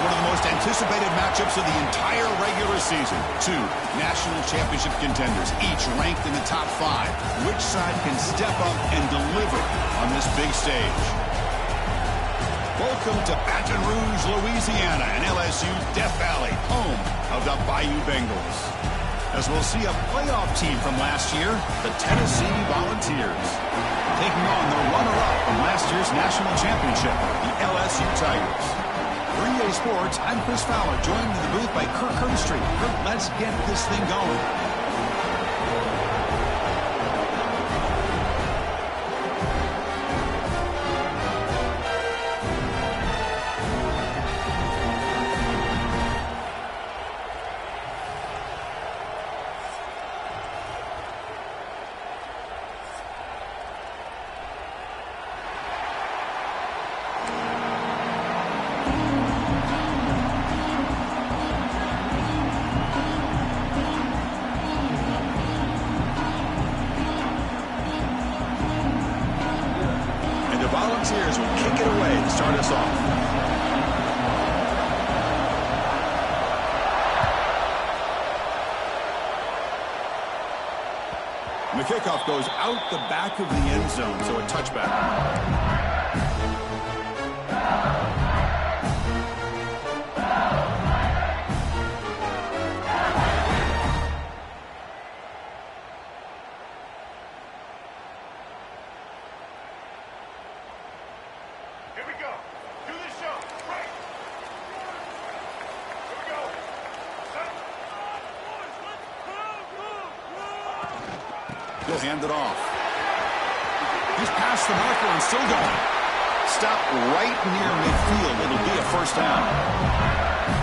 one of the most anticipated matchups of the entire regular season. Two national championship contenders, each ranked in the top 5. Which side can step up and deliver on this big stage? Welcome to Baton Rouge, Louisiana, and LSU Death Valley, home of the Bayou Bengals. As we'll see a playoff team from last year, the Tennessee Volunteers, taking on the runner-up from last year's national championship, the LSU Tigers. For EA Sports, I'm Chris Fowler, joined in the booth by Kirk Herbstreit. Kirk, let's get this thing going. Volunteers will kick it away to start us off. And the kickoff goes out the back of the end zone, so a touchback. He'll hand it off. He's past the marker and still going. Stop right near midfield. It'll be a first down.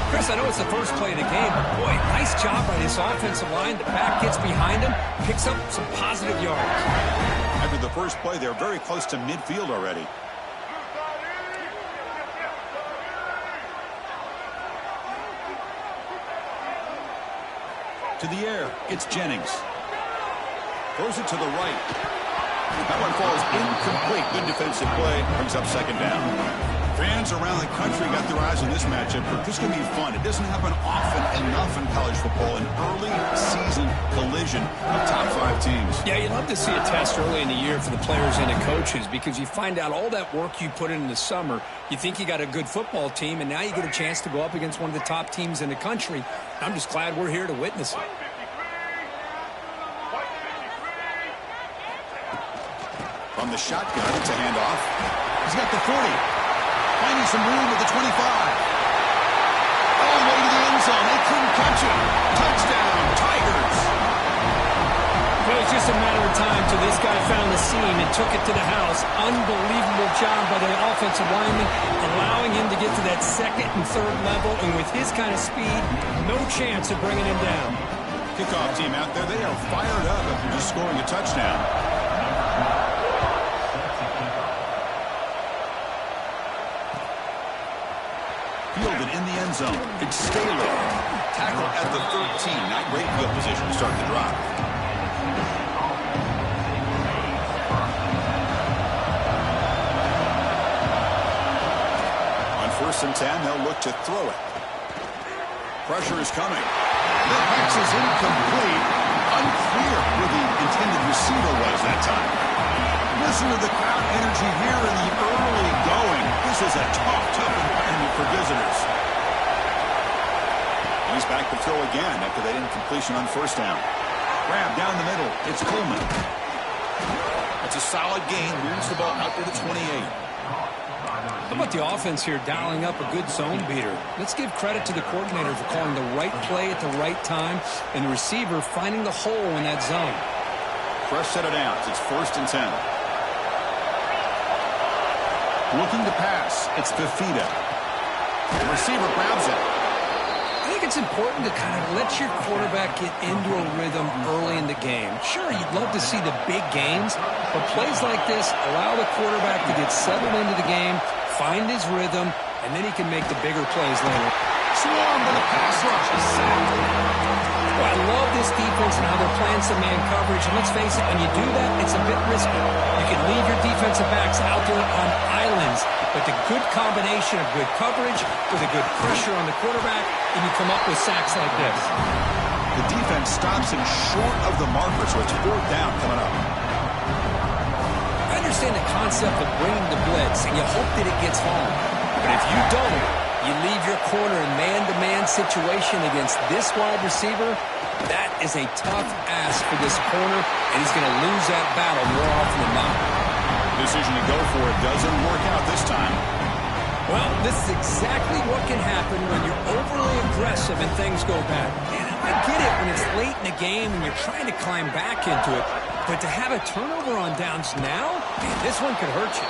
Chris, I know it's the first play of the game, but boy, nice job by this offensive line. The back gets behind him, picks up some positive yards. After the first play, they're very close to midfield already. To the air, it's Jennings. Throws it to the right. That one falls incomplete. Good defensive play. Brings up second down. Fans around the country got their eyes on this matchup. This is going to be fun. It doesn't happen often enough in college football. An early season collision of top 5 teams. Yeah, you love to see a test early in the year for the players and the coaches because you find out all that work you put in the summer. You think you got a good football team, and now you get a chance to go up against one of the top teams in the country. I'm just glad we're here to witness it. From the shotgun, it's a handoff. He's got the 40. Finding some room at the 25. All the way to the end zone. They couldn't catch him. Touchdown, Tigers. Well, it was just a matter of time till this guy found the seam and took it to the house. Unbelievable job by the offensive lineman, allowing him to get to that second and third level. And with his kind of speed, no chance of bringing him down. Kickoff team out there, they are fired up after just scoring a touchdown. Fielded in the end zone. It's Staley. Tackle at the 13. Not great field position to start the drive. On 1st and 10, they'll look to throw it. Pressure is coming. The pass is incomplete. Unclear where the intended receiver was that time. Listen to the crowd energy here in the early going. This is a tough environment for visitors. He's back to throw again after that incompletion on 1st down. Grab down the middle. It's Coleman. That's a solid gain. Moves the ball out to the 28. How about the offense here dialing up a good zone beater? Let's give credit to the coordinator for calling the right play at the right time and the receiver finding the hole in that zone. Fresh set of downs. It's 1st and 10. Looking to pass. It's Fafita. The receiver grabs it. I think it's important to kind of let your quarterback get into a rhythm early in the game. Sure, you'd love to see the big gains, but plays like this allow the quarterback to get settled into the game, find his rhythm, and then he can make the bigger plays later. Swarmed by the pass rush. Sacked. Well, I love this defense and how they're playing some man coverage. And let's face it, when you do that, it's a bit risky. You can leave your defensive backs out there on islands, but the good combination of good coverage with a good pressure on the quarterback, and you come up with sacks like this. The defense stops him short of the marker, so it's 4th down coming up. I understand the concept of bringing the blitz, and you hope that it gets home. But if you don't, you leave your corner in man-to-man situation against this wide receiver, that is a tough ask for this corner, and he's going to lose that battle more often than not. Decision to go for it doesn't work out this time. Well, this is exactly what can happen when you're overly aggressive and things go bad. And I get it when it's late in the game and you're trying to climb back into it, but to have a turnover on downs now, man, this one could hurt you.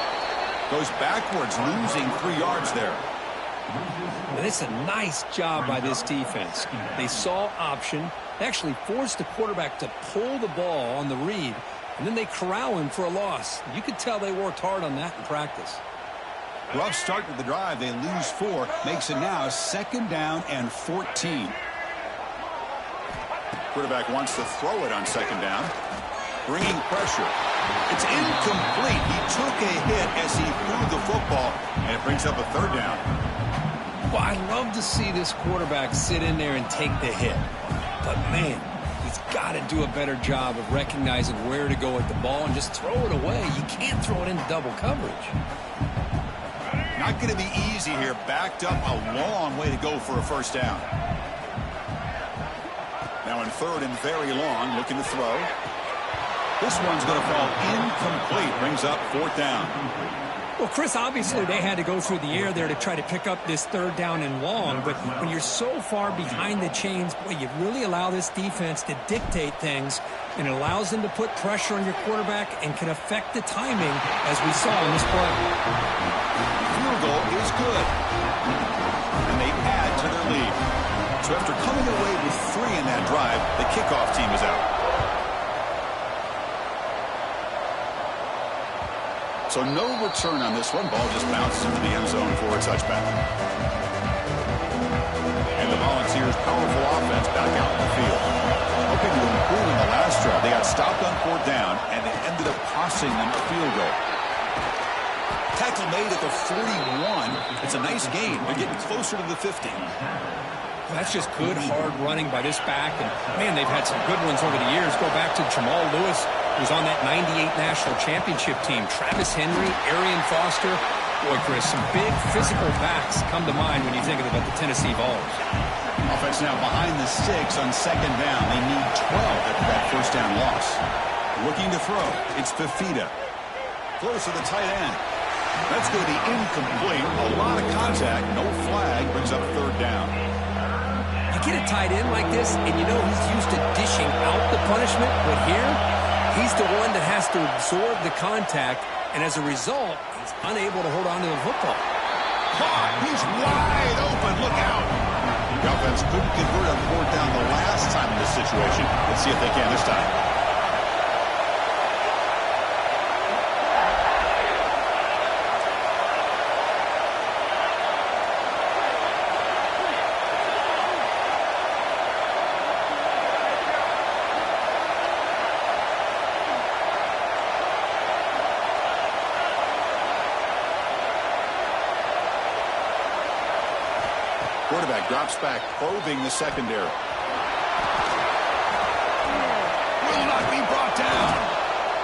Goes backwards, losing 3 yards there. And it's a nice job by this defense. They saw option. They actually forced the quarterback to pull the ball on the read, and then they corral him for a loss. You could tell they worked hard on that in practice. Rough start to the drive. They lose 4. Makes it now 2nd down and 14. Quarterback wants to throw it on 2nd down. Bringing pressure. It's incomplete. He took a hit as he threw the football, and it brings up a 3rd down. Well, I love to see this quarterback sit in there and take the hit. But, man, he's got to do a better job of recognizing where to go with the ball and just throw it away. You can't throw it into double coverage. Not going to be easy here. Backed up a long way to go for a 1st down. Now in 3rd and very long, looking to throw. This one's going to fall incomplete. Brings up 4th down. Well, Chris, obviously they had to go through the air there to try to pick up this 3rd down and long, but when you're so far behind the chains, boy, you really allow this defense to dictate things, and it allows them to put pressure on your quarterback and can affect the timing, as we saw in this play. Field goal is good, and they add to their lead. So after coming away with 3 in that drive, the kickoff team is out. So no return on this one. Ball just bounces into the end zone for a touchback. And the Volunteers' powerful offense back out in the field. Hoping to improve in the last drive. They got stopped on 4th down, and it ended up costing them a field goal. Tackle made at the 41. It's a nice gain. They're getting closer to the 50. That's just good, hard running by this back. And, man, they've had some good ones over the years. Go back to Jamal Lewis, who was on that 98 National Championship team. Travis Henry, Arian Foster. Boy, Chris, some big physical backs come to mind when you think about the Tennessee Vols. Offense now behind the 6 on 2nd down. They need 12 after that 1st down loss. Looking to throw. It's Fafita. Close to the tight end. That's going to be incomplete. A lot of contact. No flag. Brings up 3rd down. You get a tight end like this, and you know he's used to dishing out the punishment, but here, he's the one that has to absorb the contact, and as a result, he's unable to hold on to the football. Caught! He's wide open! Look out! The offense couldn't convert on 4th down the last time in this situation. Let's see if they can this time. Quarterback drops back, probing the secondary. Will not be brought down.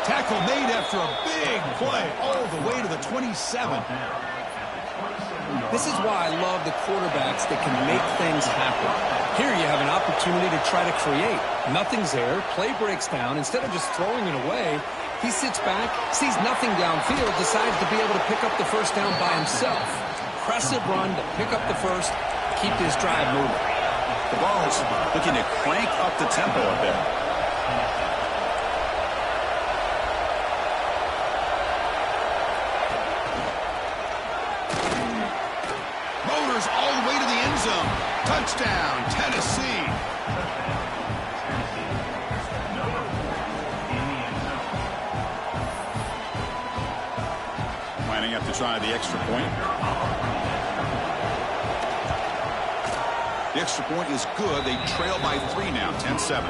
Tackle made after a big play all the way to the 27. This is why I love the quarterbacks that can make things happen. Here you have an opportunity to try to create. Nothing's there. Play breaks down. Instead of just throwing it away, he sits back, sees nothing downfield, decides to be able to pick up the 1st down by himself. Impressive run to pick up the 1st. Keep this drive moving. The Vols looking to crank up the tempo a bit. Motors all the way to the end zone. Touchdown, Tennessee. Lining up to try the extra point. The extra point is good. They trail by 3 now, 10-7.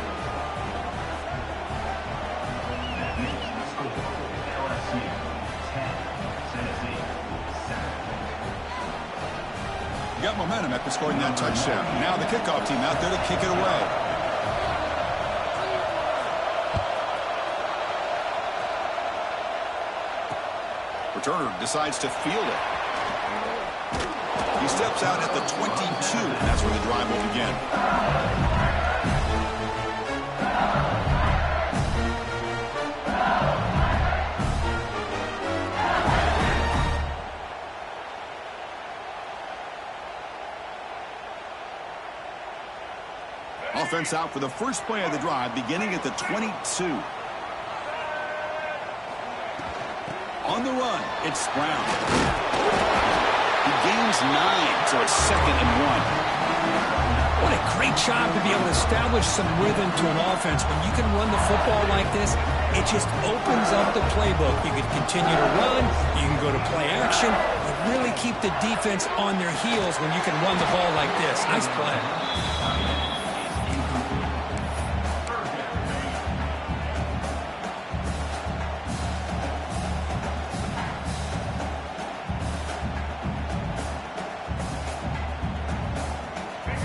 Got momentum after scoring that touchdown. Now the kickoff team out there to kick it away. Returner decides to field it. He steps out at the 22, and that's where the drive will begin. Offense out for the first play of the drive, beginning at the 22. On the run, it's Brown. He gains 9, so it's 2nd and 1. What a great job to be able to establish some rhythm to an offense. When you can run the football like this, it just opens up the playbook. You can continue to run, you can go to play action, but really keep the defense on their heels when you can run the ball like this. Nice play.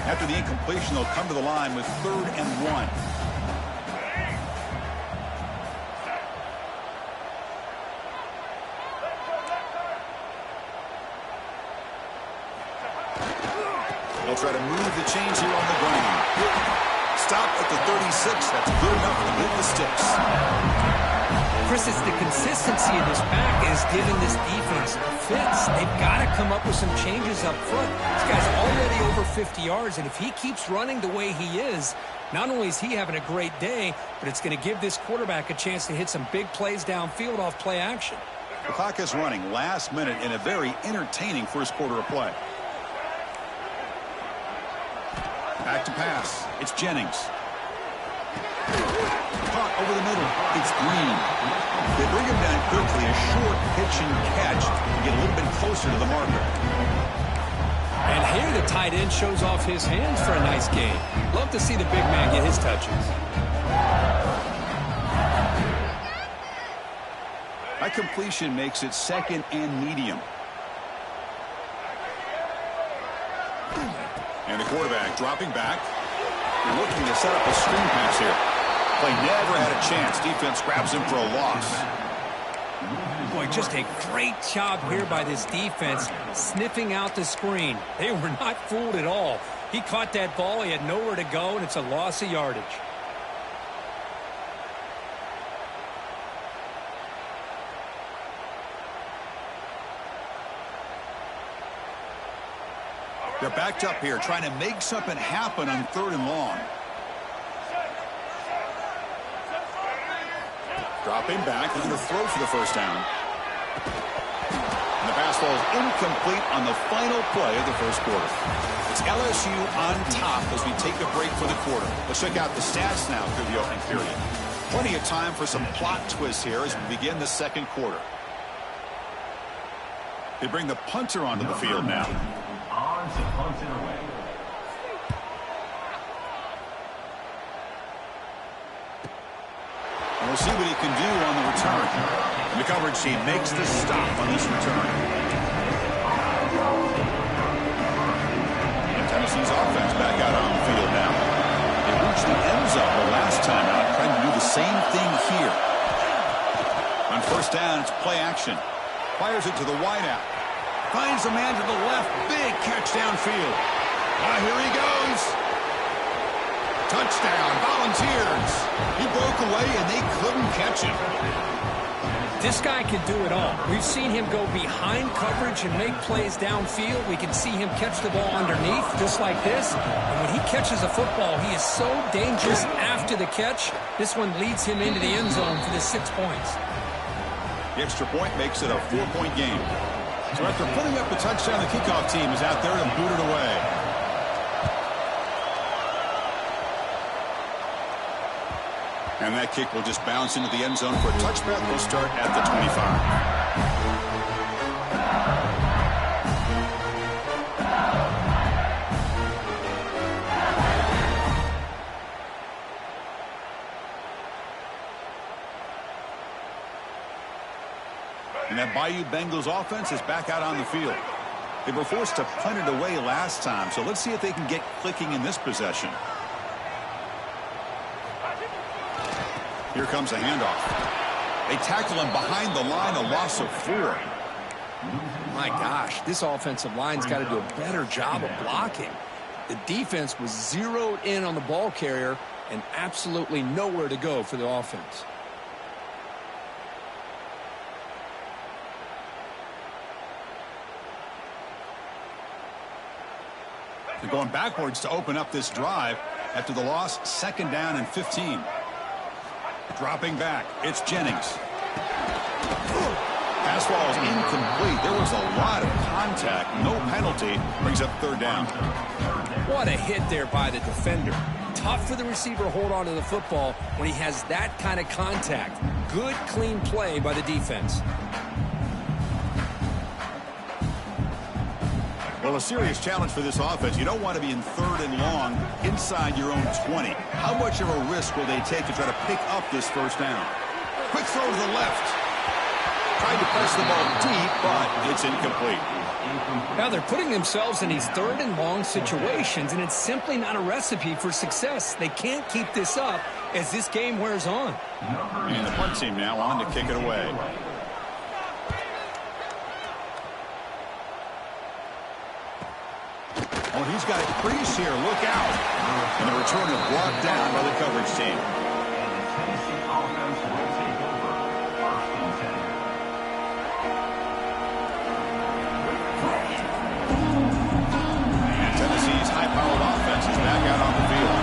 After the incompletion, they'll come to the line with 3rd and 1. They'll try to move the chains here on the ground. Stop at the 36. That's good enough to move the sticks. Chris, it's the consistency of this back is giving this defense fits. They've got to come up with some changes up front. This guy's already over 50 yards, and if he keeps running the way he is, not only is he having a great day, but it's going to give this quarterback a chance to hit some big plays downfield off play action. The clock is running last minute in a very entertaining first quarter of play. Back to pass. It's Jennings. Caught over the middle. It's Green. They bring him down quickly. A short pitch and catch to get a little bit closer to the marker. And here the tight end shows off his hands for a nice game. Love to see the big man get his touches. That completion makes it 2nd and medium. And the quarterback dropping back. They're looking to set up a screen pass here. Play never had a chance. Defense grabs him for a loss. Boy, just a great job here by this defense, sniffing out the screen. They were not fooled at all. He caught that ball. He had nowhere to go, and it's a loss of yardage. They're backed up here, trying to make something happen on 3rd and long. Dropping back, looking to throw for the first down. And the pass falls incomplete on the final play of the first quarter. It's LSU on top as we take a break for the quarter. Let's check out the stats now through the opening period. Plenty of time for some plot twists here as we begin the second quarter. They bring the punter onto the field now. On to punt it away. And we'll see what he can do on the return. And the coverage team makes the stop on this return. And Tennessee's offense back out on the field now. They reached the end zone the last time out, trying to do the same thing here. On first down, it's play action. Fires it to the wideout. Finds a man to the left. Big catch downfield. Here he goes. Touchdown, Volunteers. He broke away, and they couldn't catch him. This guy can do it all. We've seen him go behind coverage and make plays downfield. We can see him catch the ball underneath, just like this. And when he catches a football, he is so dangerous after the catch. This one leads him into the end zone for the 6 points. The extra point makes it a 4-point game. So after putting up the touchdown, the kickoff team is out there to boot it away. And that kick will just bounce into the end zone for a touchback. We'll start at the 25. And that Bayou Bengals offense is back out on the field. They were forced to punt it away last time, so let's see if they can get clicking in this possession. Here comes a handoff. They tackle him behind the line, a loss of 4. My gosh, this offensive line's got to do a better job of blocking. The defense was zeroed in on the ball carrier and absolutely nowhere to go for the offense. They're going backwards to open up this drive after the loss, 2nd down and 15. Dropping back, it's Jennings. Pass ball is incomplete. There was a lot of contact. No penalty. Brings up 3rd down. What a hit there by the defender. Tough for the receiver to hold on to the football when he has that kind of contact. Good, clean play by the defense. Well, a serious challenge for this offense. You don't want to be in 3rd and long inside your own 20. How much of a risk will they take to try to pick up this 1st down? Quick throw to the left. Tried to press the ball deep, but it's incomplete. Now they're putting themselves in these 3rd and long situations, and it's simply not a recipe for success. They can't keep this up as this game wears on. And the punt team now on to kick it away. Oh, he's got a crease here. Look out. And the return is brought down by the coverage team. Tennessee offense will take over 1st and 10. And Tennessee's high-powered offense is back out on the field.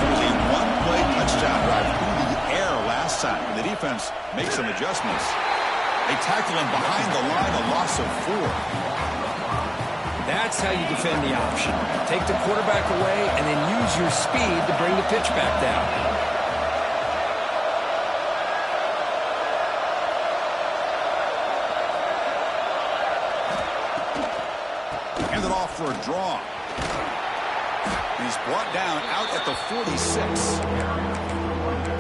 There was a 1-play touchdown drive through the air last time. And the defense makes some adjustments. They tackle him behind the line, a loss of 4. That's how you defend the option. Take the quarterback away and then use your speed to bring the pitch back down. Hand it off for a draw. He's brought down out at the 46.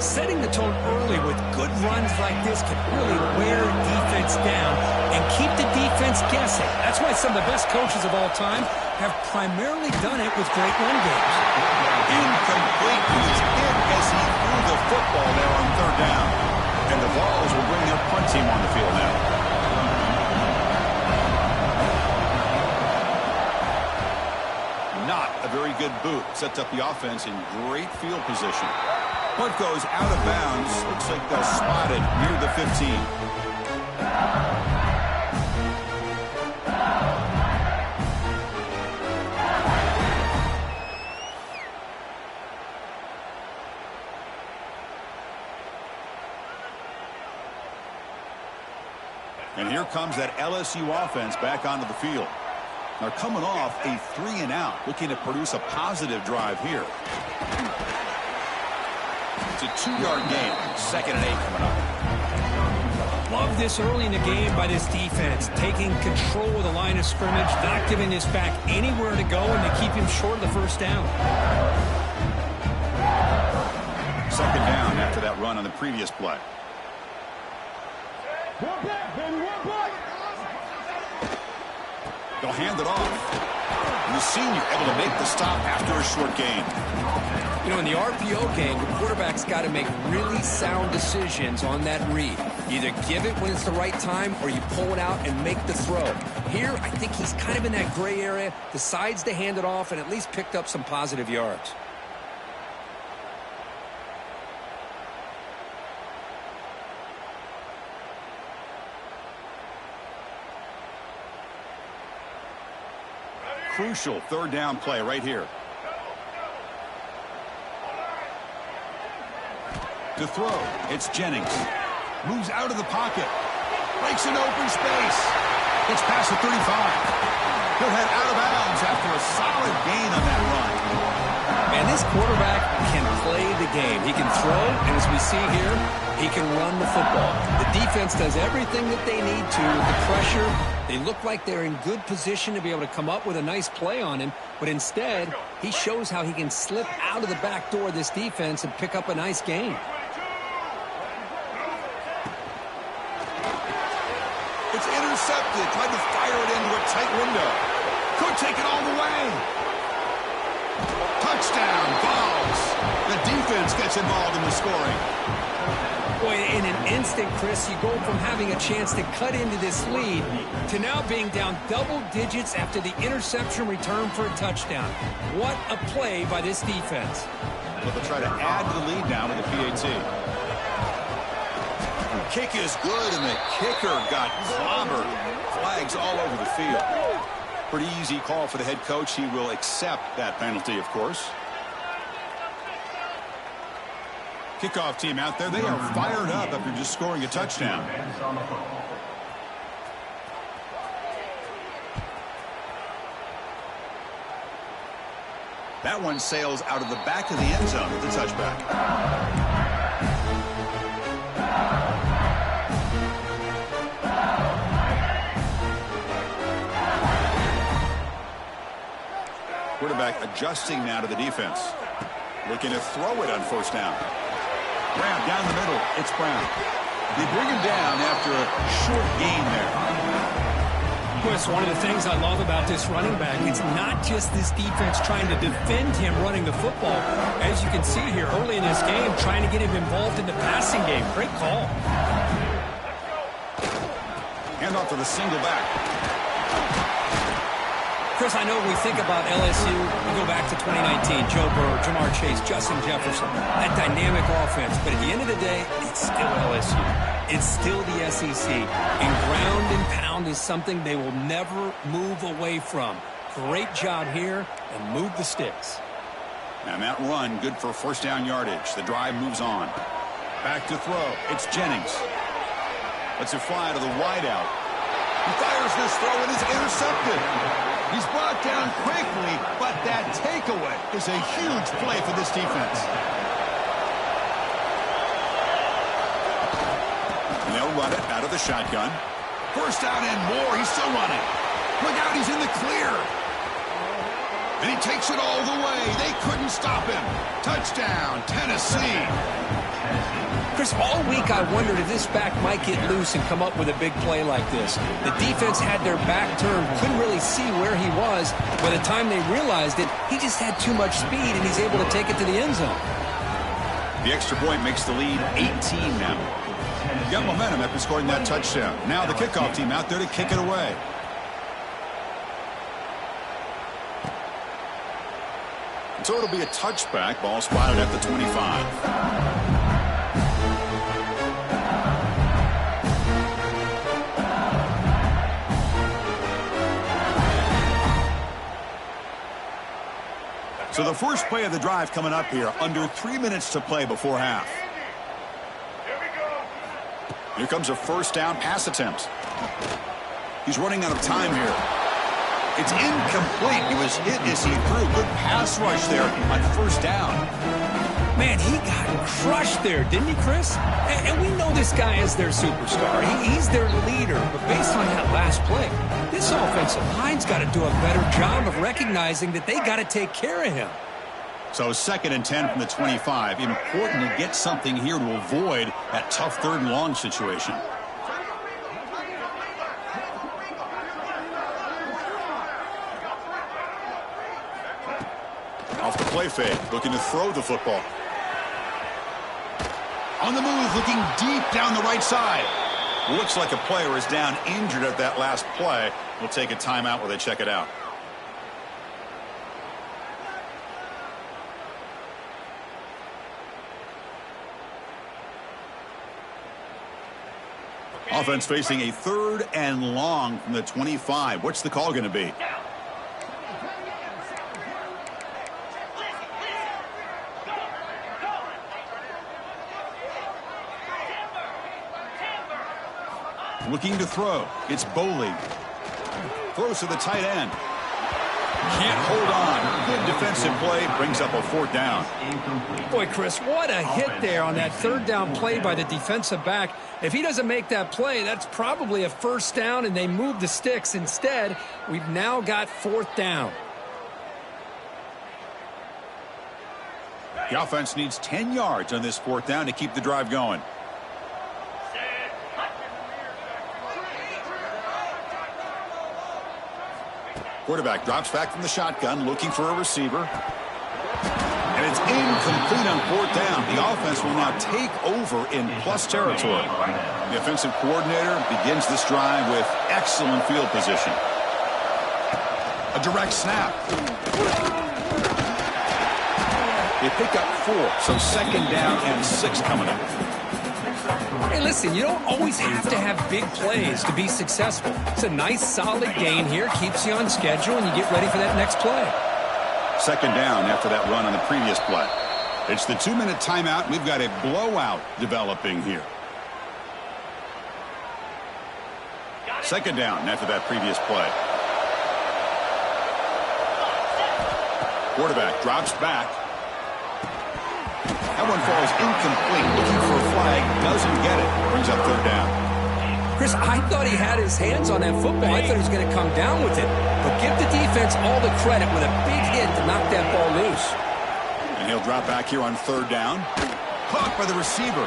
Setting the tone early with good runs like this can really wear defense down and keep the defense guessing. That's why some of the best coaches of all time have primarily done it with great run games. Incomplete. He was hit as he threw the football there on 3rd down. And the Vols will bring their punt team on the field now. Not a very good boot. Sets up the offense in great field position. Punt goes out of bounds. Looks like they'll spot it near the 15. And here comes that LSU offense back onto the field. They're coming off a 3-and-out, looking to produce a positive drive here. It's a 2-yard gain. 2nd and 8 coming up. Love this early in the game by this defense, taking control of the line of scrimmage, not giving this back anywhere to go, and they keep him short of the 1st down. 2nd down after that run on the previous play. They'll hand it off. And the senior able to make the stop after a short gain. You know, in the RPO game, the quarterback's got to make really sound decisions on that read. You either give it when it's the right time or you pull it out and make the throw. Here, I think he's kind of in that gray area, decides to hand it off and at least picked up some positive yards. Crucial 3rd down play right here. To throw, it's Jennings. Moves out of the pocket. Breaks an open space. Gets past the 35. He'll head out of bounds after a solid gain on that run. And this quarterback can play the game. He can throw, and as we see here, he can run the football. The defense does everything that they need to with the pressure. They look like they're in good position to be able to come up with a nice play on him, but instead, he shows how he can slip out of the back door of this defense and pick up a nice gain. It's intercepted. Tried to fire it into a tight window. Could take it all the way. Touchdown, Vols. The defense gets involved in the scoring. Boy, in an instant, Chris, you go from having a chance to cut into this lead to now being down double digits after the interception return for a touchdown. What a play by this defense. But they'll try to add to the lead now with the PAT. Kick is good, and the kicker got clobbered. Flags all over the field. Pretty easy call for the head coach. He will accept that penalty, of course. Kickoff team out there. They are fired up after just scoring a touchdown. That one sails out of the back of the end zone with the touchback. Quarterback adjusting now to the defense. Looking to throw it on first down. Brown down the middle. It's Brown. They bring him down after a short gain there. Chris, one of the things I love about this running back, it's not just this defense trying to defend him running the football. As you can see here early in this game, trying to get him involved in the passing game. Great call. Hand off to the single back. Chris, I know when we think about LSU, we go back to 2019, Joe Burrow, Jamar Chase, Justin Jefferson, that dynamic offense. But at the end of the day, it's still LSU. It's still the SEC. And ground and pound is something they will never move away from. Great job here, and move the sticks. And that run, good for first down yardage. The drive moves on. Back to throw. It's Jennings. Lets it fly to the wideout. He fires this throw and is intercepted. He's brought down quickly, but that takeaway is a huge play for this defense. And they'll run it out of the shotgun. First down and more. He's still running. Look out, he's in the clear. And he takes it all the way. They couldn't stop him. Touchdown, Tennessee. Chris, all week I wondered if this back might get loose and come up with a big play like this. The defense had their back turned, couldn't really see where he was. By the time they realized it, he just had too much speed, and he's able to take it to the end zone. The extra point makes the lead 18 now. Got momentum after scoring that touchdown. Now the kickoff team out there to kick it away. So it'll be a touchback. Ball spotted at the 25. So the first play of the drive coming up here. Under 3 minutes to play before half. Here comes a first down pass attempt. He's running out of time here. It's incomplete. He was hit as he threw. Good pass rush there on first down. Man, he got crushed there, didn't he, Chris? And we know this guy is their superstar. He's their leader. But based on that last play, this offensive line's got to do a better job of recognizing that they got to take care of him. So 2nd and 10 from the 25. Important to get something here to avoid that tough 3rd and long situation. Off the play fake, looking to throw the football. On the move, looking deep down the right side. Looks like a player is down injured at that last play. We'll take a timeout while they check it out. Offense facing a 3rd and long from the 25. What's the call going to be? Looking to throw. It's Boley. Throws to the tight end. Can't hold on. Good defensive play. Brings up a 4th down. Boy, Chris, what a hit there on that 3rd down play by the defensive back. If he doesn't make that play, that's probably a first down, and they move the sticks. Instead, we've now got 4th down. The offense needs 10 yards on this 4th down to keep the drive going. Quarterback drops back from the shotgun, looking for a receiver. And it's incomplete on fourth down. The offense will now take over in plus territory. The offensive coordinator begins this drive with excellent field position. A direct snap. They pick up 4, so second down and 6 coming up. Hey, listen, you don't always have to have big plays to be successful. It's a nice, solid gain here. Keeps you on schedule, and you get ready for that next play. Second down after that run on the previous play. It's the 2-minute timeout. We've got a blowout developing here. Second down after that previous play. Quarterback drops back. That one falls incomplete. Looking for a flag. Doesn't get it. Brings up third down. Chris, I thought he had his hands on that football. I thought he was going to come down with it. But give the defense all the credit with a big hit to knock that ball loose. And he'll drop back here on third down. Caught by the receiver.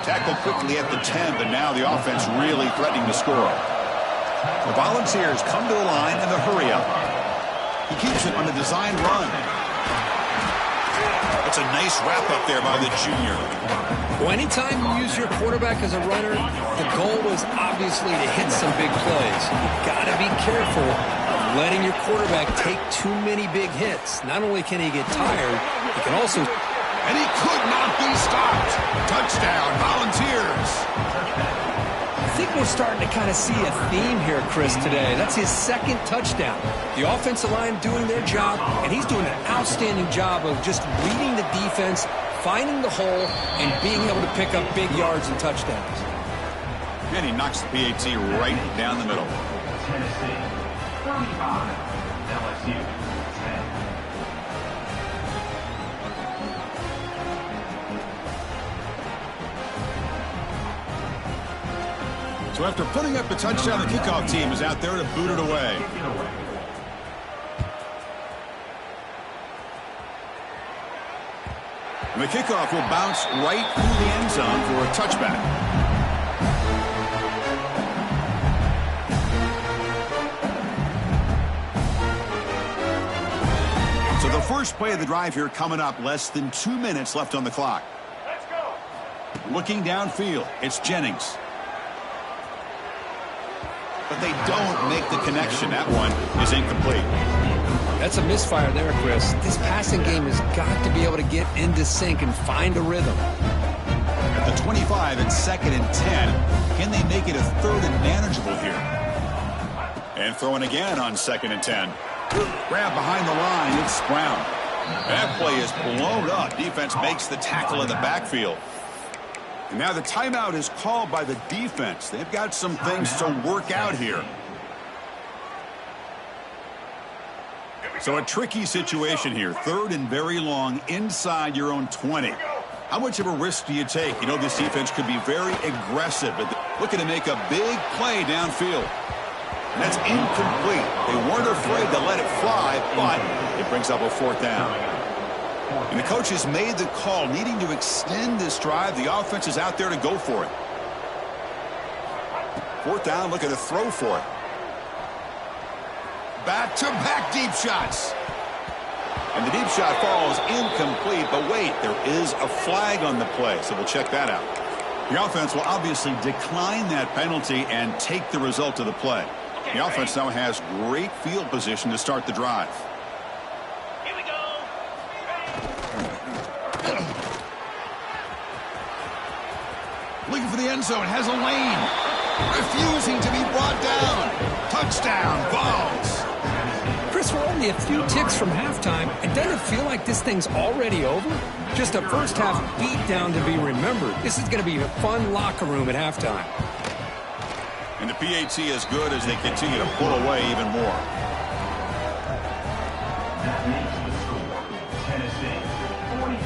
Tackled quickly at the 10, but now the offense really threatening to score. The Volunteers come to the line in the hurry up. He keeps it on the design run. It's a nice wrap up there by the junior. Well, anytime you use your quarterback as a runner, the goal is obviously to hit some big plays. You've got to be careful of letting your quarterback take too many big hits. Not only can he get tired, he can also... And he could not be stopped. Touchdown, Volunteers. I think we're starting to kind of see a theme here, Chris, today. That's his second touchdown. The offensive line doing their job, and he's doing an outstanding job of just reading the defense, finding the hole, and being able to pick up big yards and touchdowns. And he knocks the PAT right down the middle. Tennessee 35, LSU 10. So after putting up the touchdown, the kickoff team is out there to boot it away. And the kickoff will bounce right through the end zone for a touchback. So the first play of the drive here coming up, less than 2 minutes left on the clock. Let's go. Looking downfield, it's Jennings. But they don't make the connection. That one is incomplete. That's a misfire there, Chris. This passing game has got to be able to get into sync and find a rhythm. At the 25 and 2nd and 10, can they make it a third and manageable here? And throwing again on 2nd and 10. Grab behind the line, it's Brown. That play is blown up. Defense makes the tackle in the backfield. And now the timeout is called by the defense. They've got some things to work out here. So a tricky situation here. Third and very long inside your own 20. How much of a risk do you take? You know this defense could be very aggressive, but looking to make a big play downfield. And that's incomplete. They weren't afraid to let it fly, but it brings up a fourth down. And the coach has made the call, needing to extend this drive. The offense is out there to go for it. Fourth down, looking to throw for it. Back-to-back deep shots. And the deep shot falls incomplete, but wait, there is a flag on the play, so we'll check that out. The offense will obviously decline that penalty and take the result of the play. The offense now has great field position to start the drive. Here we go. Looking for the end zone, has a lane. Refusing to be brought down. Touchdown, Vols. Chris, we're only a few ticks from halftime, and doesn't it feel like this thing's already over? Just a first half beatdown to be remembered. This is going to be a fun locker room at halftime. And the PAT is good as they continue to pull away even more. That makes the score. Tennessee 42,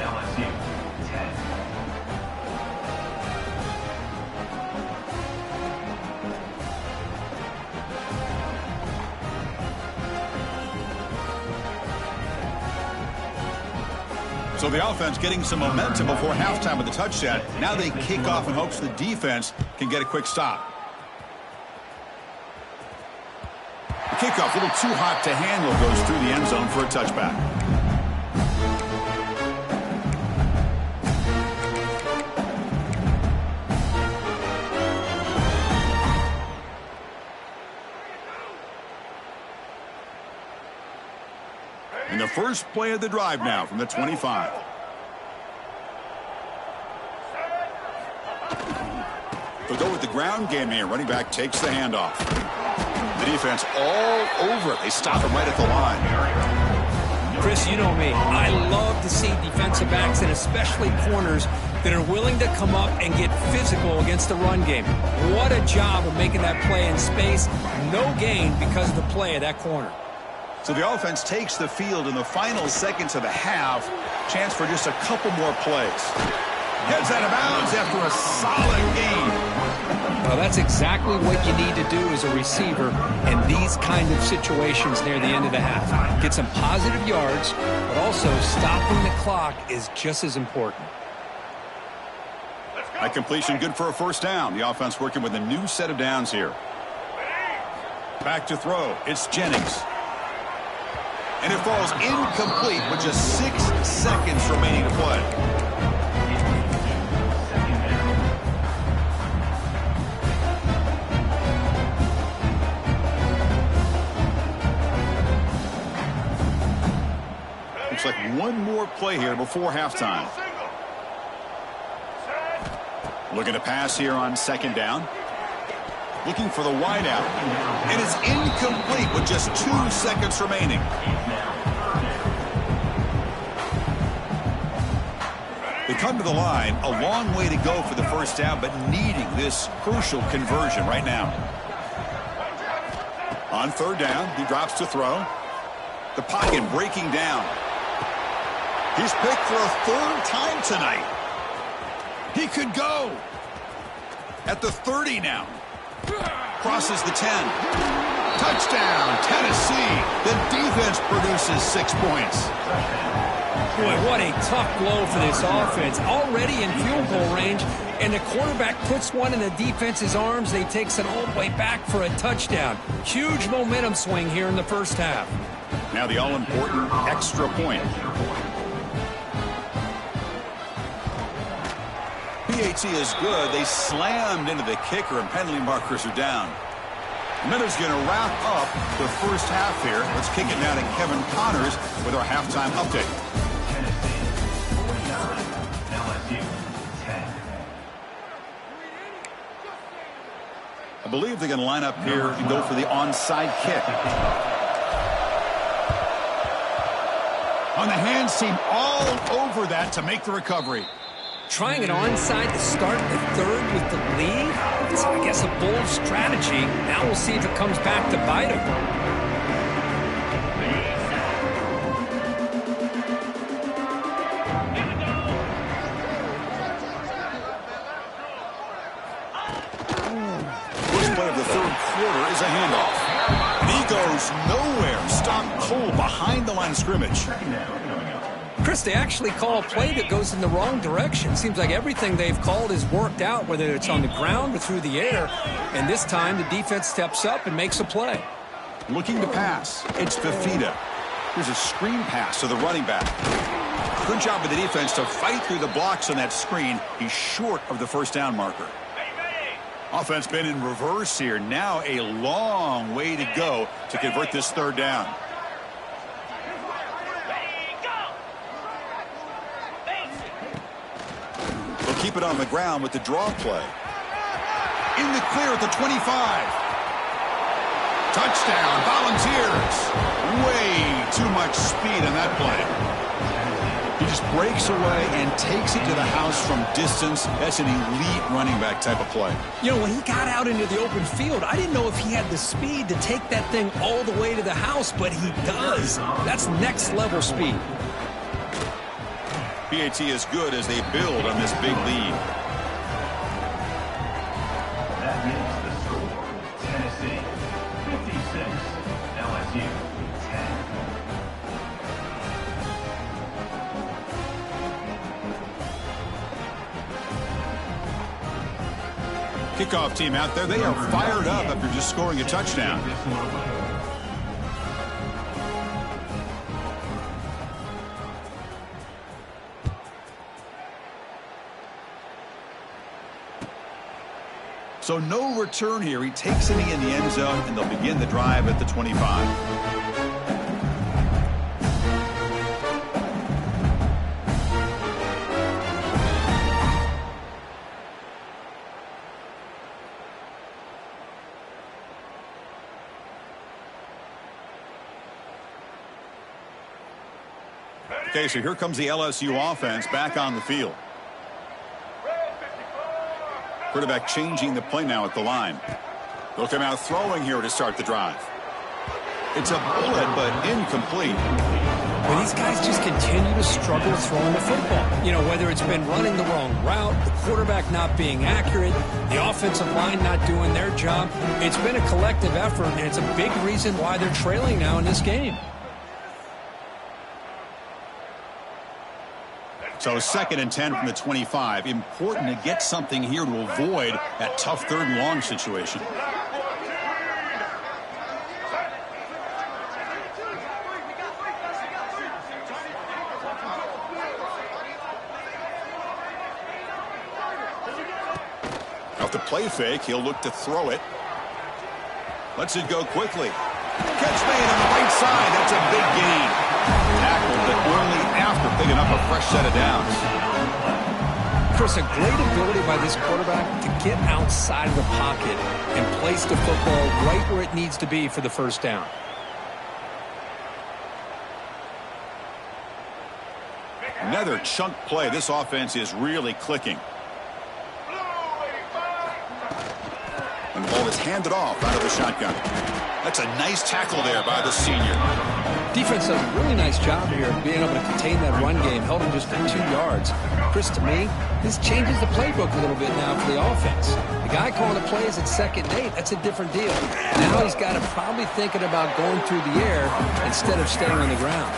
LSU 10. So the offense getting some momentum before halftime with the touchdown. Now they kick off in hopes the defense can get a quick stop. The kickoff, a little too hot to handle, goes through the end zone for a touchback. And the first play of the drive now from the 25. They'll go with the ground game here. Running back takes the handoff. The defense all over it. They stop him right at the line. Chris, you know me. I love to see defensive backs and especially corners that are willing to come up and get physical against the run game. What a job of making that play in space. No gain because of the play of that corner. So the offense takes the field in the final seconds of the half. Chance for just a couple more plays. Heads out of bounds after a solid game. Well, that's exactly what you need to do as a receiver in these kind of situations near the end of the half. Get some positive yards, but also stopping the clock is just as important. That completion good for a first down. The offense working with a new set of downs here. Back to throw. It's Jennings. And it falls incomplete with just 6 seconds remaining to play. Looks like one more play here before halftime. Looking to pass here on second down. Looking for the wide out. And it's incomplete with just 2 seconds remaining. They come to the line, a long way to go for the first down, but needing this crucial conversion right now. On third down, he drops to throw. The pocket breaking down. He's picked for a third time tonight. He could go. At the 30 now. Crosses the 10. Touchdown, Tennessee. The defense produces 6 points. Boy, what a tough blow for this offense. Already in field goal range, and the quarterback puts one in the defense's arms. They takes it all the way back for a touchdown. Huge momentum swing here in the first half. Now the all-important extra point. PAT is good. They slammed into the kicker, and penalty markers are down. Miller's going to wrap up the first half here. Let's kick it now to Kevin Connors with our halftime update. Tennessee 49, LSU 10. I believe they're going to line up here and go for the onside kick. On the hands team all over that to make the recovery. Trying it onside to start the third with the lead? It's, I guess, a bold strategy. Now we'll see if it comes back to bite him. First play of the third quarter is a handoff. And he goes nowhere. Stopped cold behind the line of scrimmage. Chris, they actually call a play that goes in the wrong direction. Seems like everything they've called has worked out, whether it's on the ground or through the air. And this time, the defense steps up and makes a play. Looking to pass. It's Fafita. Here's a screen pass to the running back. Good job of the defense to fight through the blocks on that screen. He's short of the first down marker. Offense been in reverse here. Now a long way to go to convert this third down. They'll keep it on the ground with the draw play. In the clear at the 25. Touchdown, Volunteers. Way too much speed on that play. He just breaks away and takes it to the house from distance. That's an elite running back type of play. You know, when he got out into the open field, I didn't know if he had the speed to take that thing all the way to the house, but he does. That's next level speed. PAT is good as they build on this big lead. That makes the score. Tennessee 56, LSU 10. Kickoff team out there, they are fired up after just scoring a touchdown. So no return here. He takes it in the end zone, and they'll begin the drive at the 25. Okay, so here comes the LSU offense back on the field. Quarterback changing the play now at the line. They'll come out throwing here to start the drive. It's a bullet, but incomplete. Well, these guys just continue to struggle throwing the football. You know, whether it's been running the wrong route, the quarterback not being accurate, the offensive line not doing their job. It's been a collective effort, and it's a big reason why they're trailing now in this game. So 2nd and 10 from the 25. Important to get something here to avoid that tough 3rd and long situation. Off the play fake, he'll look to throw it. Lets it go quickly. Catch made on the right side. That's a big gain. Tackled, but only after picking up a fresh set of downs. Chris, a great ability by this quarterback to get outside of the pocket and place the football right where it needs to be for the first down. Another chunk play. This offense is really clicking. And the ball is handed off out of the shotgun. That's a nice tackle there by the senior. Defense does a really nice job here of being able to contain that run game, held him just at 2 yards. Chris, to me, this changes the playbook a little bit now for the offense. The guy calling the plays at 2nd and 8, that's a different deal. Now he's got to probably thinking about going through the air instead of staying on the ground.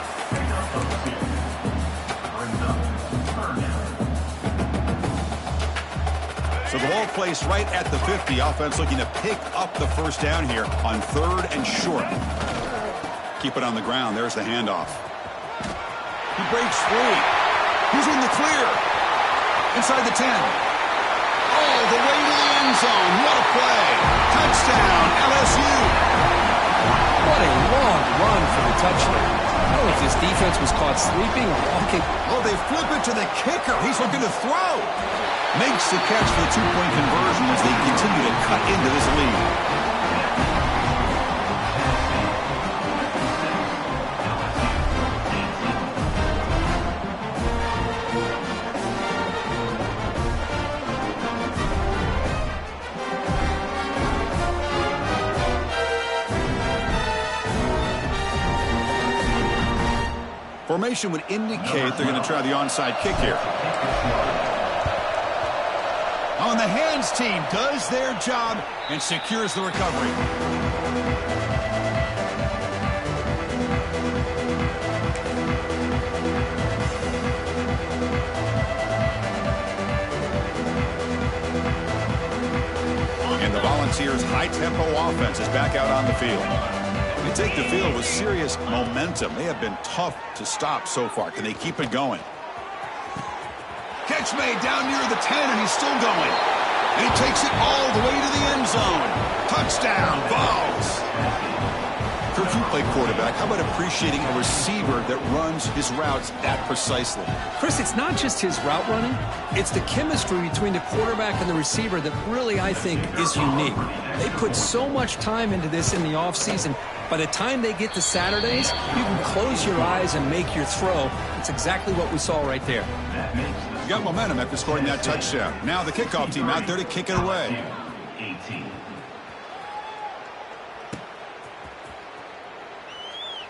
So the ball placed right at the 50. Offense looking to pick up the first down here on 3rd and short. Keep it on the ground. There's the handoff. He breaks free. He's in the clear. Inside the 10. All the way to the end zone. What a play. Touchdown, LSU. What a long run for the touchdown. I don't know if this defense was caught sleeping or walking. Oh, they flip it to the kicker. He's looking to throw. Makes the catch for the 2-point conversion as they continue to cut into this lead. Formation would indicate they're going to try the onside kick here. On the hands team does their job and secures the recovery. And the Volunteers' high-tempo offense is back out on the field. They take the field with serious momentum. They have been tough to stop so far. Can they keep it going? Catch made down near the 10, and he's still going. And he takes it all the way to the end zone. Touchdown, Vols. Kirk, you play quarterback. How about appreciating a receiver that runs his routes that precisely? Chris, it's not just his route running. It's the chemistry between the quarterback and the receiver that really, I think, is unique. They put so much time into this in the offseason. By the time they get to Saturdays, you can close your eyes and make your throw. It's exactly what we saw right there. You got momentum after scoring that touchdown. Now the kickoff team out there to kick it away.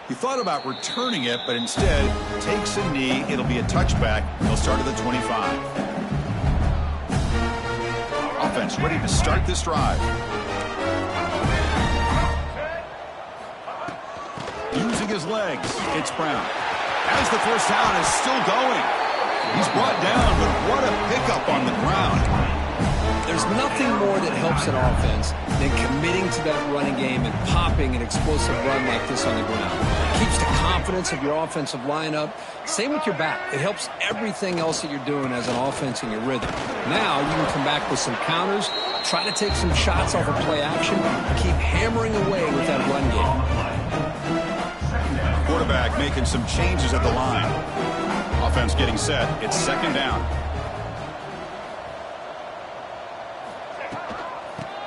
He thought about returning it, but instead takes a knee. It'll be a touchback. He'll start at the 25. Offense ready to start this drive. Using his legs, it's Brown. As the first down is still going. He's brought down, but what a pickup on the ground. There's nothing more that helps an offense than committing to that running game and popping an explosive run like this on the ground. It keeps the confidence of your offensive lineup. Same with your back. It helps everything else that you're doing as an offense in your rhythm. Now you can come back with some counters, try to take some shots off of play action, keep hammering away with that run game. Quarterback making some changes at the line. Offense getting set. It's second down.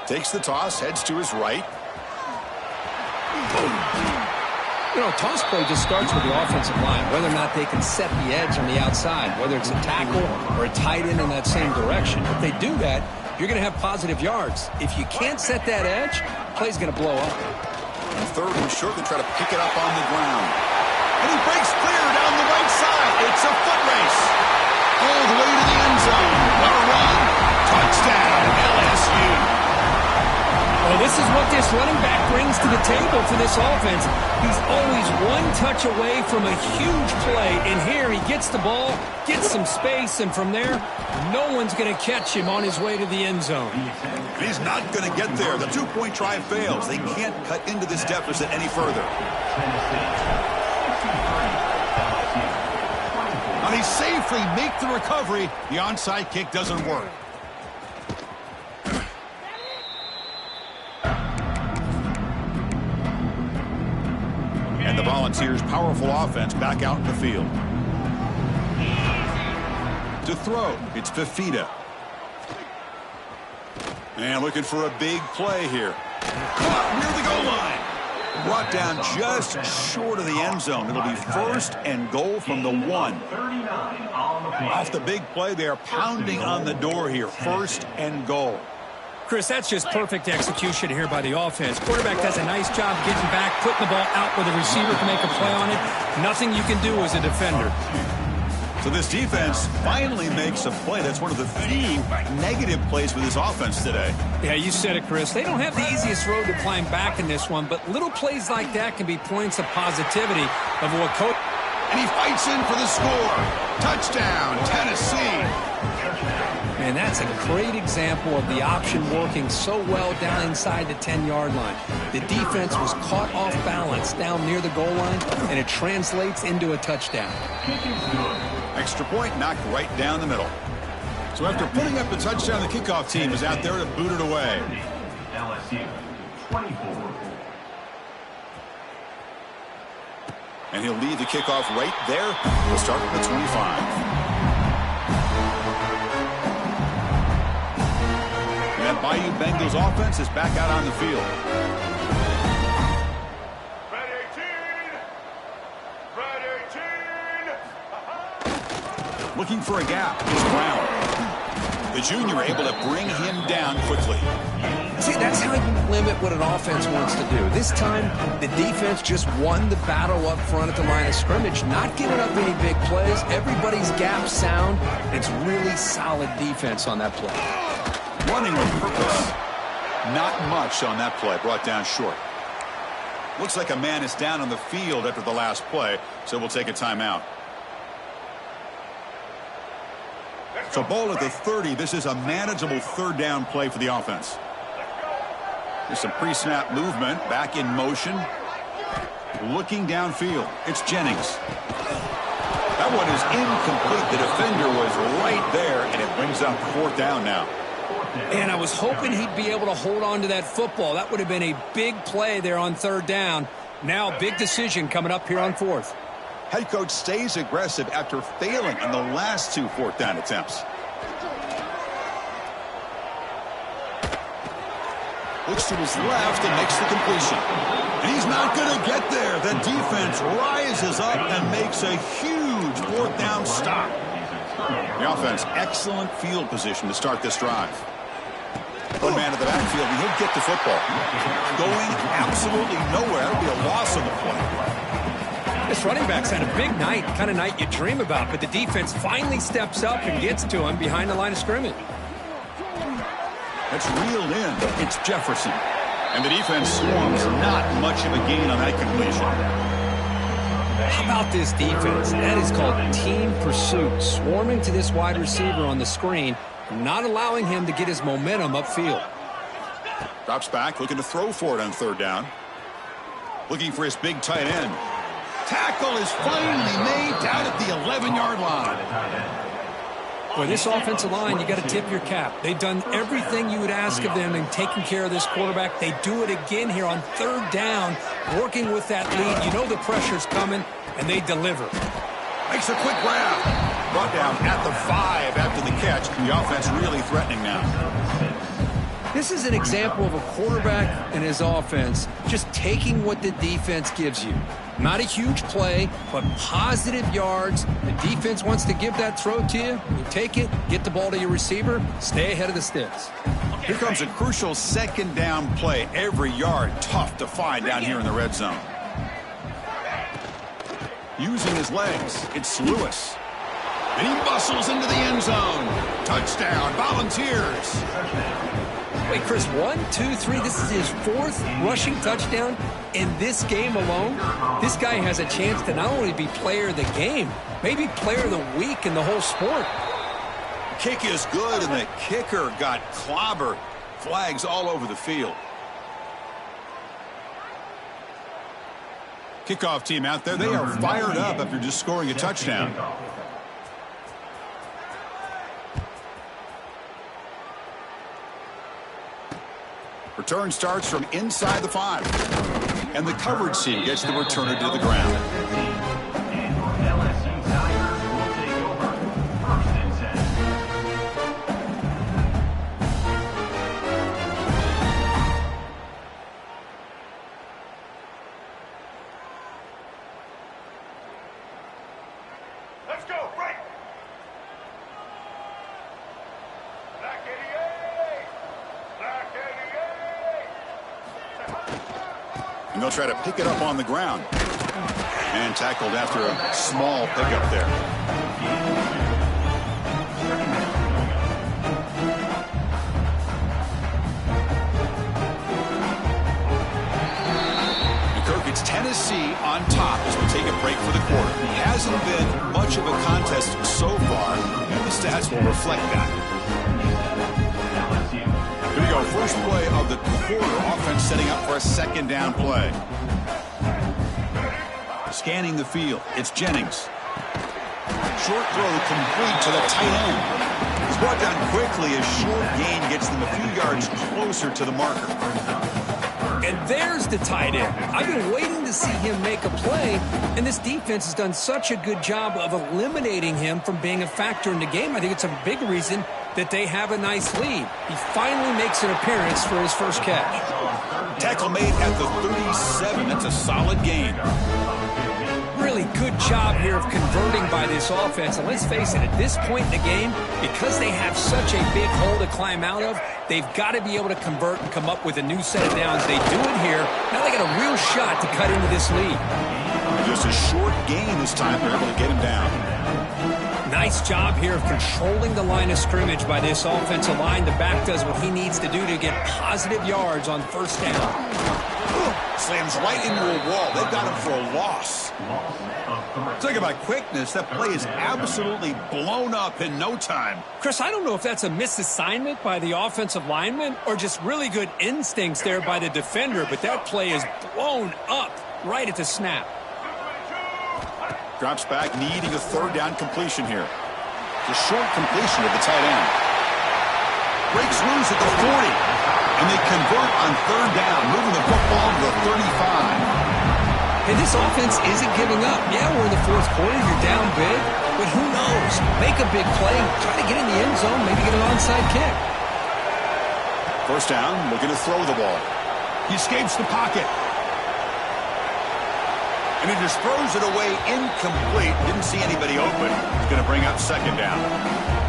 Takes the toss, heads to his right. Boom. You know, toss play just starts with the offensive line, whether or not they can set the edge on the outside, whether it's a tackle or a tight end in that same direction. If they do that, you're going to have positive yards. If you can't set that edge, play's going to blow up. And third and short, they try to pick it up on the ground. And he breaks clear down the right side. It's a foot race. All the way to the end zone. What a run. Touchdown, LSU. Well, this is what this running back brings to the table for this offense. He's always one touch away from a huge play. And here he gets the ball, gets some space, and from there, no one's going to catch him on his way to the end zone. He's not going to get there. The two-point try fails. They can't cut into this deficit any further. And he safely makes the recovery. The onside kick doesn't work. And the Volunteers' powerful offense back out in the field. To throw, it's Fafita. And looking for a big play here. Caught near the goal line. Brought down just short of the end zone. It'll be first and goal from the 1. Off the big play, they are pounding on the door here. First and goal. Chris, that's just perfect execution here by the offense. Quarterback does a nice job getting back, putting the ball out where the receiver can make a play on it. Nothing you can do as a defender. So this defense finally makes a play. That's one of the few negative plays for this offense today. Yeah, you said it, Chris. They don't have the easiest road to climb back in this one, but little plays like that can be points of positivity of what coach. And he fights in for the score. Touchdown, Tennessee. Man, that's a great example of the option working so well down inside the 10-yard line. The defense was caught off balance down near the goal line, and it translates into a touchdown. Extra point knocked right down the middle. So after putting up the touchdown, the kickoff team is out there to boot it away. LSU 24. And he'll lead the kickoff right there. We'll start with the 25. And that Bayou Bengals offense is back out on the field. Looking for a gap is Brown. The junior able to bring him down quickly. See, that's how you limit what an offense wants to do. This time, the defense just won the battle up front at the line of scrimmage, not giving up any big plays. Everybody's gap sound. It's really solid defense on that play. Running with purpose. Not much on that play. Brought down short. Looks like a man is down on the field after the last play, so we'll take a timeout. So ball at the 30. This is a manageable third down play for the offense. There's some pre-snap movement. Back in motion. Looking downfield. It's Jennings. That one is incomplete. The defender was right there, and it brings up fourth down now. And I was hoping he'd be able to hold on to that football. That would have been a big play there on third down. Now, big decision coming up here on fourth. Head coach stays aggressive after failing on the last two fourth down attempts. Looks to his left and makes the completion. And he's not going to get there. The defense rises up and makes a huge fourth down stop. The offense, excellent field position to start this drive. One man in the backfield, and he'll get the football. Going absolutely nowhere. That'll be a loss on the play. This running back's had a big night, kind of night you dream about, but the defense finally steps up and gets to him behind the line of scrimmage. That's reeled in. It's Jefferson. And the defense swarms. Not much of a gain on that completion. How about this defense? That is called team pursuit. Swarming to this wide receiver on the screen, not allowing him to get his momentum upfield. Drops back, looking to throw for it on third down. Looking for his big tight end. Tackle is finally made down at the 11-yard line. Boy, this offensive line, you got to tip your cap. They've done everything you would ask of them in taking care of this quarterback. They do it again here on third down, working with that lead. You know the pressure's coming, and they deliver. Makes a quick grab. Brought down at the 5 after the catch. The offense really threatening now. This is an example of a quarterback and his offense just taking what the defense gives you. Not a huge play, but positive yards. The defense wants to give that throw to you. You take it, get the ball to your receiver, stay ahead of the sticks. Here comes a crucial second down play. Every yard tough to find down here in the red zone. Using his legs, it's Lewis. And he muscles into the end zone. Touchdown, Volunteers. Wait, Chris, 1, 2, 3. This is his 4th rushing touchdown in this game alone. This guy has a chance to not only be player of the game, maybe player of the week in the whole sport. Kick is good, and the kicker got clobbered. Flags all over the field. Kickoff team out there. They are fired up after just scoring a touchdown. Return starts from inside the 5. And the coverage team gets the returner to the ground. LSU Tigers will take over. 1st and 10. Let's go, break. Black 88. Black 88. And they'll try to pick it up on the ground. And tackled after a small pickup there. And Kirk, it's Tennessee on top as we take a break for the quarter. It hasn't been much of a contest so far, and the stats will reflect that. Here we go, first play of the quarter. Offense setting up for a second down play. Scanning the field, it's Jennings. Short throw complete to the tight end. He's brought down quickly as short gain gets them a few yards closer to the marker. And there's the tight end. I've been waiting to see him make a play, and this defense has done such a good job of eliminating him from being a factor in the game. I think it's a big reason that they have a nice lead. He finally makes an appearance for his first catch. Tackle made at the 37. That's a solid gain. Really good job here of converting by this offense. And let's face it, at this point in the game, because they have such a big hole to climb out of, they've got to be able to convert and come up with a new set of downs. They do it here. Now they got a real shot to cut into this lead. Just a short gain this time. They're able to get him down. Nice job here of controlling the line of scrimmage by this offensive line. The back does what he needs to do to get positive yards on first down. Slams right into a wall. They've got him for a loss. Talk about quickness. That play is absolutely blown up in no time. Chris, I don't know if that's a misassignment by the offensive lineman or just really good instincts there by the defender, but that play is blown up right at the snap. Drops back, needing a third down completion here. The short completion of the tight end. Breaks loose at the 40. And they convert on third down, moving the football to the 35. And this offense isn't giving up. Yeah, we're in the 4th quarter. You're down big. But who knows? Make a big play. Try to get in the end zone. Maybe get an onside kick. First down, looking to throw the ball. He escapes the pocket. And he just throws it away incomplete. Didn't see anybody open. He's going to bring up second down.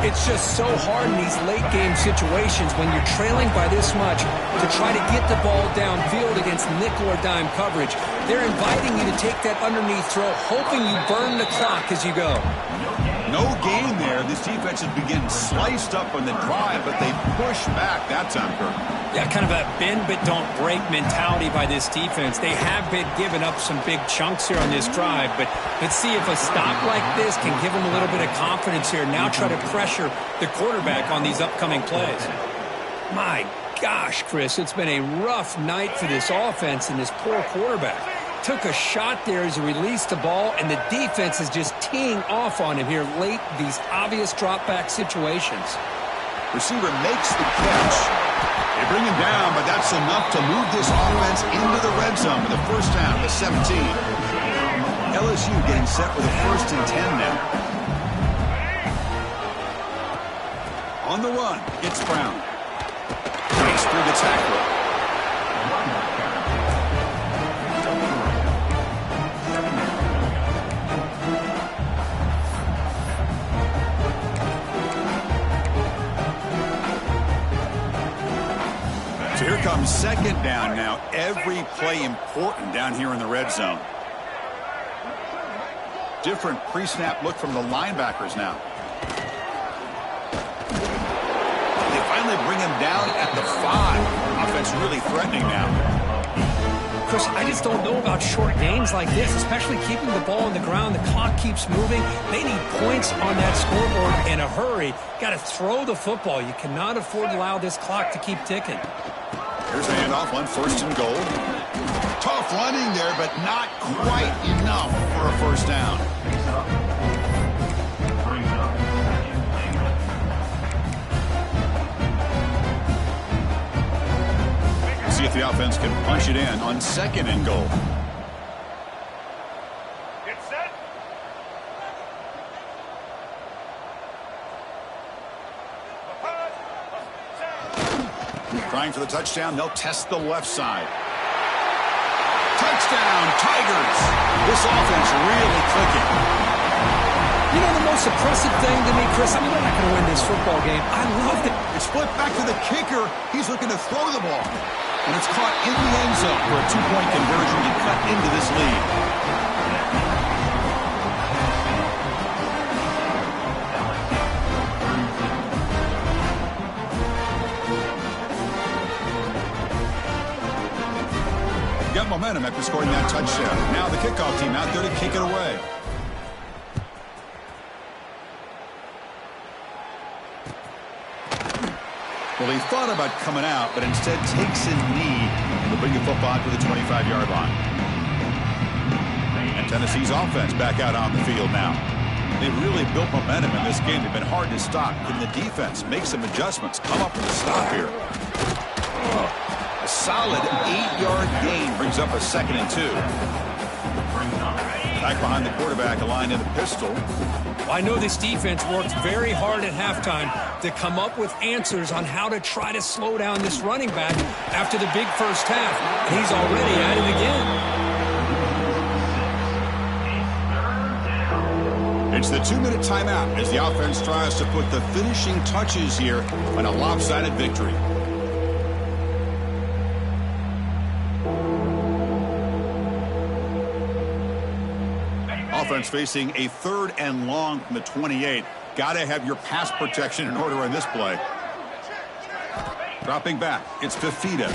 It's just so hard in these late-game situations when you're trailing by this much to try to get the ball downfield against nickel or dime coverage. They're inviting you to take that underneath throw, hoping you burn the clock as you go. No gain there. This defense has been getting sliced up on the drive, but they push back that time, Kirk. Yeah, kind of a bend but don't break mentality by this defense. They have been giving up some big chunks here on this drive, but let's see if a stop like this can give them a little bit of confidence here. Now try to pressure the quarterback on these upcoming plays. My gosh, Chris, it's been a rough night for this offense and this poor quarterback. Took a shot there as he released the ball, and the defense is just teeing off on him here late, these obvious drop-back situations. Receiver makes the catch. They bring him down, but that's enough to move this offense into the red zone with a first down, the 17. LSU getting set with a 1st and 10 now. On the run, it's Brown. Breaks through the tackle. So here comes 2nd down now. Every play important down here in the red zone. Different pre-snap look from the linebackers now. They finally bring him down at the 5. Offense really threatening now. Chris, I just don't know about short gains like this, especially keeping the ball on the ground. The clock keeps moving. They need points on that scoreboard in a hurry. Got to throw the football. You cannot afford to allow this clock to keep ticking. Here's a handoff on 1st and goal. Tough running there, but not quite enough for a first down. See if the offense can punch it in on 2nd and goal. Get set. Trying for the touchdown. They'll test the left side. Touchdown, Tigers. This offense really clicking. You know the most impressive thing to me, Chris? I mean, they're not going to win this football game. I loved it. It's flipped back to the kicker. He's looking to throw the ball. And it's caught in the end zone for a 2-point conversion to cut into this lead. Got momentum after scoring that touchdown. Now the kickoff team out there to kick it away. Well, he thought about coming out, but instead takes a knee to bring the football to the 25-yard line. And Tennessee's offense back out on the field now. They've really built momentum in this game. They've been hard to stop. Can the defense make some adjustments? Come up with a stop here. A solid 8-yard gain brings up a 2nd and 2. Back behind the quarterback, aligned in the pistol. Well, I know this defense worked very hard at halftime to come up with answers on how to try to slow down this running back after the big first half. And he's already at it again. It's the 2-minute timeout as the offense tries to put the finishing touches here on a lopsided victory. Offense facing a 3rd and long from the 28. Got to have your pass protection in order on this play. Dropping back, it's Fafita.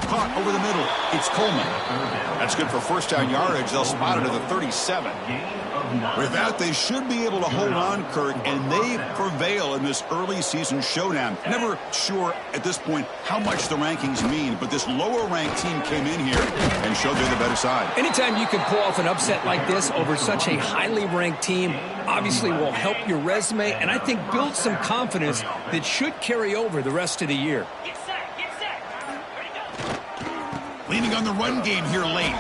Caught over the middle, it's Coleman. That's good for first down yardage. They'll spot it at the 37. With that, they should be able to hold on, Kirk, and they prevail in this early season showdown. Never sure at this point how much the rankings mean, but this lower-ranked team came in here and showed they're the better side. Anytime you can pull off an upset like this over such a highly ranked team, obviously will help your resume, and I think build some confidence that should carry over the rest of the year. Get set. Get set. Ready to go. Leaning on the run game here late.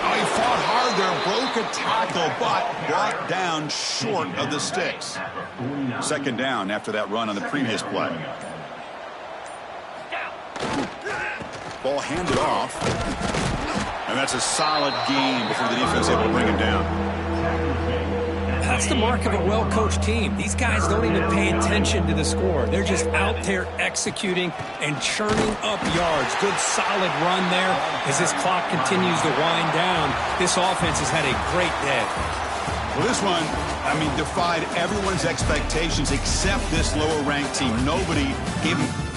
Oh, he fought hard there, broke a tackle, but brought down short of the sticks. 2nd down after that run on the previous play. Ball handed off. And that's a solid game before the defense able to bring him down. That's the mark of a well-coached team. These guys don't even pay attention to the score. They're just out there executing and churning up yards. Good, solid run there as this clock continues to wind down. This offense has had a great day. Well, this one, I mean, defied everyone's expectations except this lower-ranked team. Nobody gave him